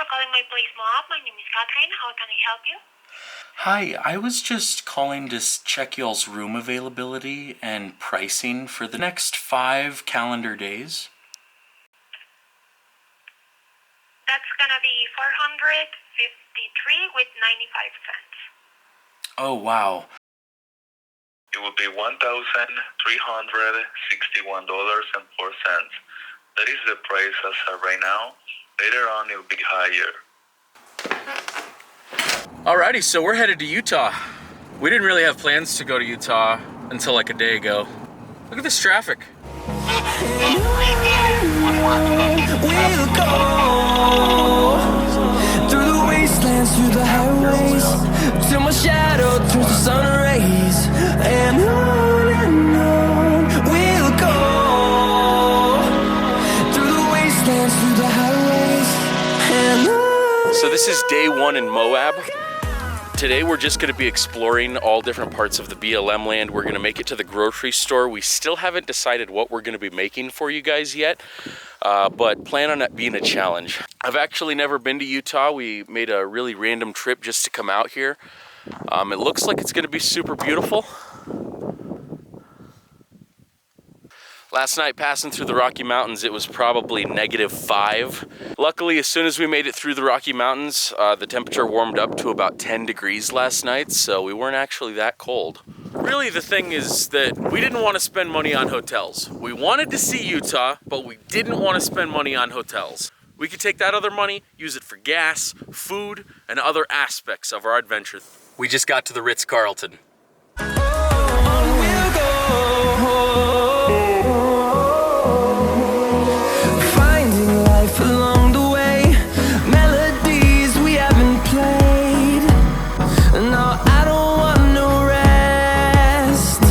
calling my place Moab. My name is Catherine. How can I help you? Hi, I was just calling to check y'all's room availability and pricing for the next 5 calendar days. That's gonna be $453 with 95 cents. Oh, wow. It will be $1,361.04. That is the price as of right now. Later on, it will be higher. Alrighty, so we're headed to Utah. We didn't really have plans to go to Utah until like a day ago. Look at this traffic. We'll go through the wastelands, through the highways, till my shadow turns to sun rays, and on we'll go through the wastelands, through the highways, and on. So this is day 1 in Moab. Today we're just going to be exploring all different parts of the BLM land. We're going to make it to the grocery store. We still haven't decided what we're going to be making for you guys yet, but plan on it being a challenge. I've actually never been to Utah. We made a really random trip just to come out here. It looks like it's going to be super beautiful. Last night passing through the Rocky Mountains, it was probably -5. Luckily, as soon as we made it through the Rocky Mountains, the temperature warmed up to about 10 degrees last night, so we weren't actually that cold. Really, the thing is that we didn't want to spend money on hotels. We wanted to see Utah, but we didn't want to spend money on hotels. We could take that other money, use it for gas, food, and other aspects of our adventure. We just got to the Ritz-Carlton. Along the way, melodies we haven't played. No, I don't want no rest.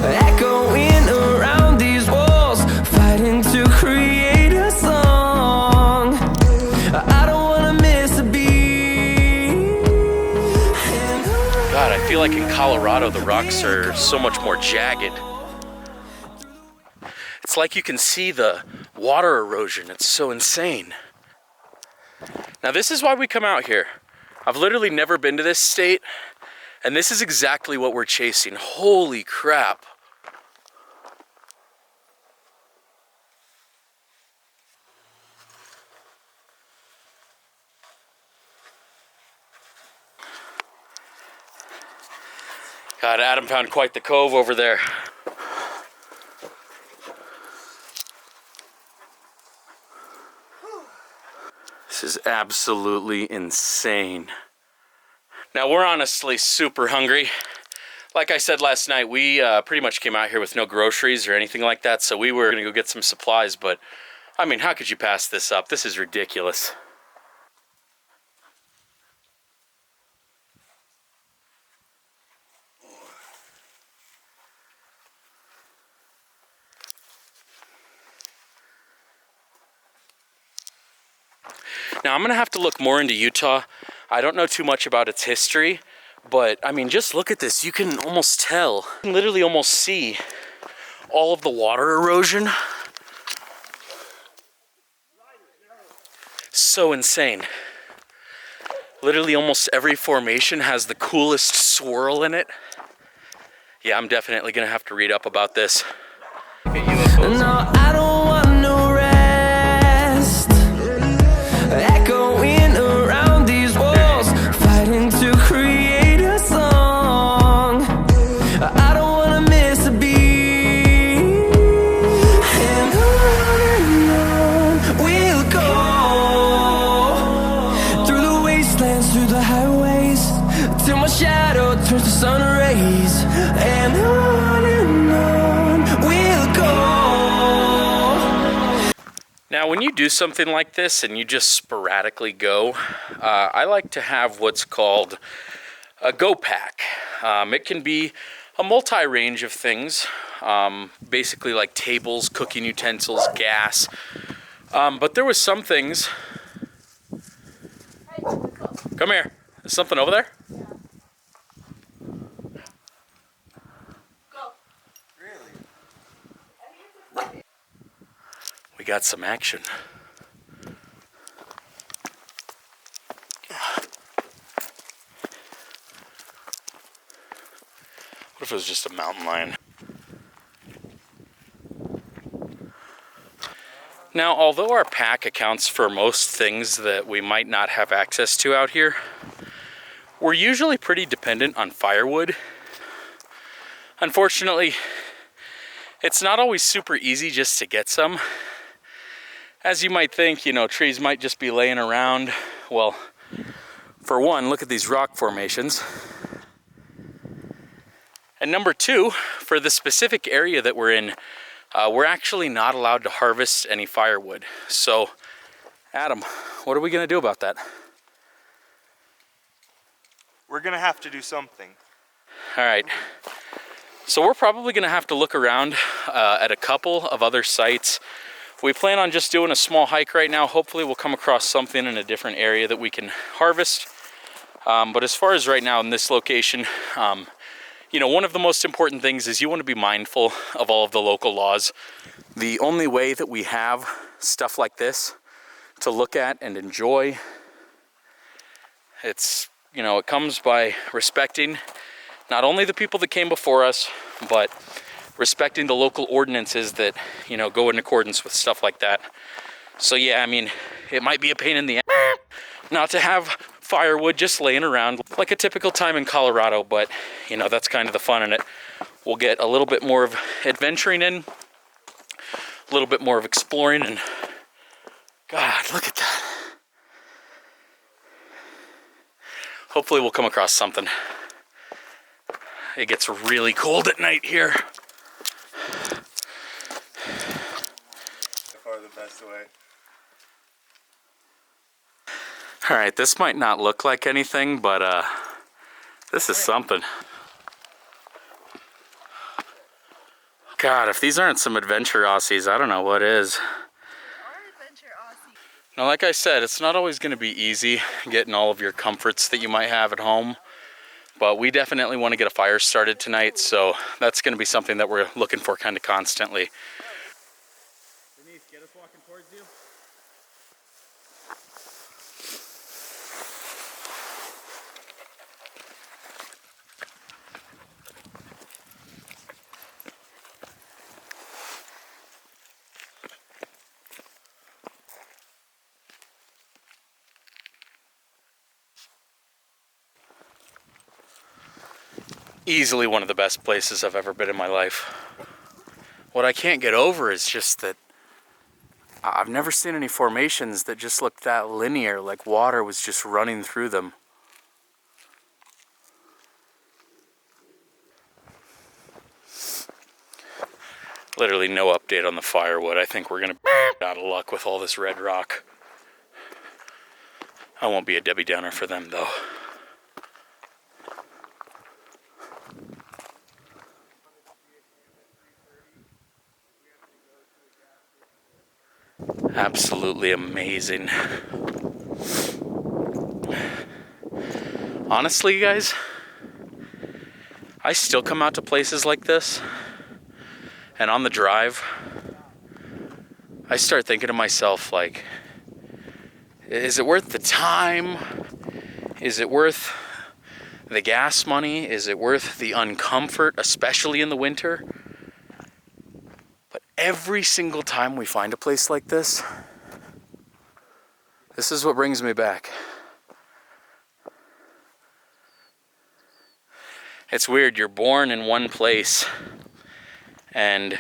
Echoing around these walls, fighting to create a song. I don't want to miss a beat. God, I feel like in Colorado the rocks are so much more jagged. It's like you can see the water erosion. It's so insane. Now this is why we come out here. I've literally never been to this state, and this is exactly what we're chasing. Holy crap. God, Adam found quite the cove over there. This is absolutely insane. Now we're honestly super hungry. Like I said last night, we pretty much came out here with no groceries or anything like that, so we were gonna go get some supplies, but I mean, how could you pass this up? This is ridiculous. Now I'm gonna have to look more into Utah. I don't know too much about its history, but I mean, just look at this. You can almost tell, you can literally almost see all of the water erosion. So insane. Literally almost every formation has the coolest swirl in it. Yeah, I'm definitely gonna have to read up about this. No, I don't want no rest. Echoing around these walls, fighting to create a song. I don't want to miss a beat. And on we'll go through the wastelands, through the highways, till my shadow turns to sun rays. And on we'll go. Now, when you do something like this and you just sporadically go, I like to have what's called a go pack. It can be a multi-range of things, basically like tables, cooking utensils, gas. But there was some things. Come here. There's something over there? We got some action. if it was just a mountain lion? Now, although our pack accounts for most things that we might not have access to out here, we're usually pretty dependent on firewood. Unfortunately, it's not always super easy just to get some. As you might think, you know, trees might just be laying around. Well, for one, look at these rock formations. And number two, for the specific area that we're in, we're actually not allowed to harvest any firewood. So, Adam, what are we gonna do about that? We're gonna have to do something. All right. So we're probably gonna have to look around at a couple of other sites. We plan on just doing a small hike right now. Hopefully we'll come across something in a different area that we can harvest. But as far as right now in this location, you know, one of the most important things is you want to be mindful of all of the local laws. The only way that we have stuff like this to look at and enjoy, it's, you know, it comes by respecting not only the people that came before us, but respecting the local ordinances that, you know, go in accordance with stuff like that. So yeah, I mean, it might be a pain in the ass not to have firewood just laying around like a typical time in Colorado, but you know, that's kind of the fun in it. We'll get a little bit more of adventuring in, a little bit more of exploring, and God, look at that. Hopefully we'll come across something. It gets really cold at night here. Far the best way. All right, this might not look like anything, but this is something. God, if these aren't some adventure Aussies, I don't know what is. Now, like I said, it's not always going to be easy getting all of your comforts that you might have at home, but we definitely want to get a fire started tonight, so that's going to be something that we're looking for kind of constantly. Denise, get us walking towards you. Easily one of the best places I've ever been in my life. What I can't get over is just that I've never seen any formations that just looked that linear, like water was just running through them. Literally no update on the firewood. I think we're gonna be out of luck with all this red rock. I won't be a Debbie Downer for them though. Absolutely amazing. Honestly, you guys, I still come out to places like this, and on the drive, I start thinking to myself, like, is it worth the time? Is it worth the gas money? Is it worth the uncomfort, especially in the winter? But every single time we find a place like this is what brings me back. It's weird, you're born in one place and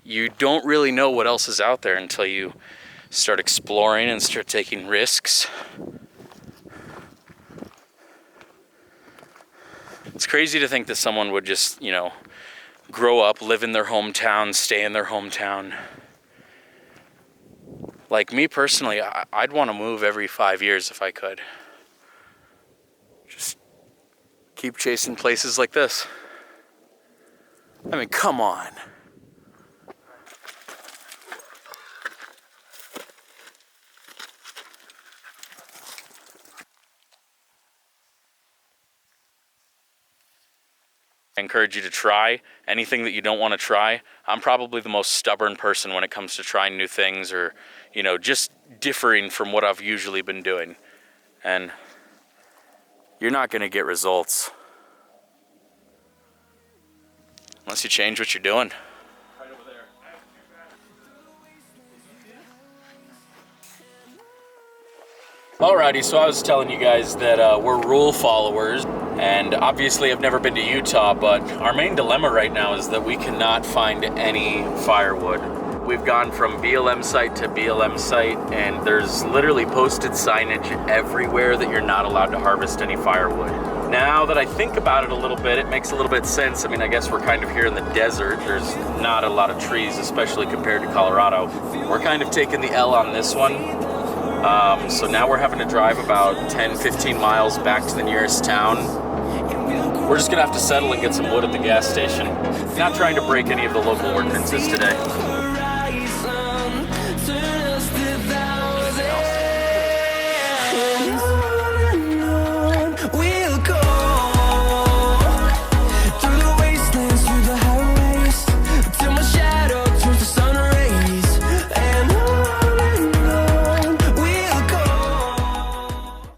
you don't really know what else is out there until you start exploring and start taking risks. It's crazy to think that someone would just, you know, grow up, live in their hometown, stay in their hometown. Like me personally, I'd want to move every 5 years if I could. Just keep chasing places like this. I mean, come on. I encourage you to try anything that you don't want to try. I'm probably the most stubborn person when it comes to trying new things or, you know, just differing from what I've usually been doing. And you're not going to get results Unless you change what you're doing. Right over there. Alrighty, so I was telling you guys that we're rule followers, and obviously I've never been to Utah, but our main dilemma right now is that we cannot find any firewood. We've gone from BLM site to BLM site, and there's literally posted signage everywhere that you're not allowed to harvest any firewood. Now that I think about it a little bit, it makes a little bit sense. I mean, I guess we're kind of here in the desert. There's not a lot of trees, especially compared to Colorado. We're kind of taking the L on this one. So now we're having to drive about 10-15 miles back to the nearest town. We're just gonna have to settle and get some wood at the gas station. Not trying to break any of the local ordinances today.